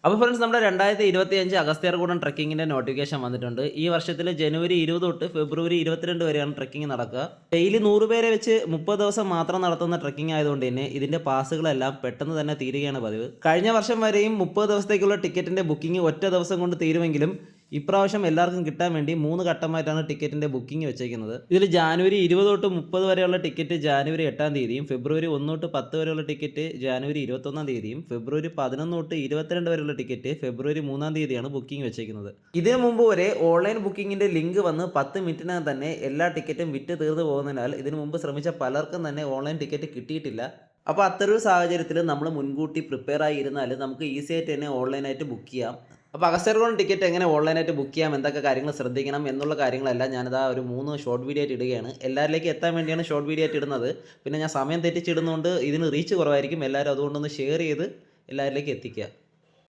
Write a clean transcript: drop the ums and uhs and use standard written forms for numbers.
അപ്പോൾ ഫ്രണ്ട്സ് നമ്മുടെ 2025 അഗസ്ത്യാർകൂടം ട്രെക്കിങ്ങിൻ്റെ നോട്ടിഫിക്കേഷൻ വന്നിട്ടുണ്ട്. ഈ വർഷത്തിൽ ജനുവരി 20 തൊട്ട് ഫെബ്രുവരി 22 വരെയാണ് ട്രെക്കിംഗ് നടക്കുക. ഡെയിലി 100 പേരെ വെച്ച് 30 ദിവസം മാത്രം നടത്തുന്ന ട്രെക്കിംഗ് ആയതുകൊണ്ട് തന്നെ ഇതിൻ്റെ പാസുകളെല്ലാം പെട്ടെന്ന് തന്നെ തീരുകയാണ് പതിവ്. കഴിഞ്ഞ വർഷം വരെയും 30 ദിവസത്തേക്കുള്ള ടിക്കറ്റിൻ്റെ ബുക്കിംഗ് ഒറ്റ ദിവസം കൊണ്ട് തീരുമെങ്കിലും ഇപ്രാവശ്യം എല്ലാവർക്കും കിട്ടാൻ വേണ്ടി 3 ഘട്ടമായിട്ടാണ് ടിക്കറ്റിൻ്റെ ബുക്കിംഗ് വെച്ചേക്കുന്നത്. ഇതിൽ ജാനുവരി 20 തൊട്ട് 30 വരെയുള്ള ടിക്കറ്റ് ജാനുവരി 8 തീയതിയും ഫെബ്രുവരി 1 തൊട്ട് 10 വരെയുള്ള ടിക്കറ്റ് ജാനുവരി 21 തീയതിയും ഫെബ്രുവരി 11 തൊട്ട് 22 വരെയുള്ള ടിക്കറ്റ് ഫെബ്രുവരി 3 തീയതിയാണ് ബുക്കിംഗ് വെച്ചേക്കുന്നത്. ഇതിനു മുമ്പ് വരെ ഓൺലൈൻ ബുക്കിങ്ങിൻ്റെ ലിങ്ക് വന്ന് 10 മിനിറ്റിനകം തന്നെ എല്ലാ ടിക്കറ്റും വിറ്റ് തീർന്നു പോകുന്നതിനാൽ ഇതിനു മുമ്പ് ശ്രമിച്ച പലർക്കും തന്നെ ഓൺലൈൻ ടിക്കറ്റ് കിട്ടിയിട്ടില്ല. അപ്പോൾ അത്തരൊരു സാഹചര്യത്തിൽ നമ്മൾ മുൻകൂട്ടി പ്രിപ്പയർ ആയി ഇരുന്നാൽ നമുക്ക് ഈസി ആയിട്ട് തന്നെ ഓൺലൈനായിട്ട് ബുക്ക് ചെയ്യാം. അപ്പോൾ അഗസ്ത്യാർകൂടം ടിക്കറ്റ് എങ്ങനെ ഓൺലൈനായിട്ട് ബുക്ക് ചെയ്യാം, എന്തൊക്കെ കാര്യങ്ങൾ ശ്രദ്ധിക്കണം എന്നുള്ള കാര്യങ്ങളെല്ലാം ഞാനിതാ ഒരു 3 ഷോർട്ട് വീഡിയോ ആയിട്ട് ഇടുകയാണ്. എല്ലാവരിലേക്ക് എത്താൻ വേണ്ടിയാണ് ഷോർട്ട് വീഡിയോ ആയിട്ട് ഇടുന്നത്. പിന്നെ ഞാൻ സമയം തെറ്റിച്ചിടുന്നതുകൊണ്ട് ഇതിന് റീച്ച് കുറവായിരിക്കും. എല്ലാവരും അതുകൊണ്ടൊന്ന് ഷെയർ ചെയ്ത് എല്ലാവരിലേക്ക് എത്തിക്കുക.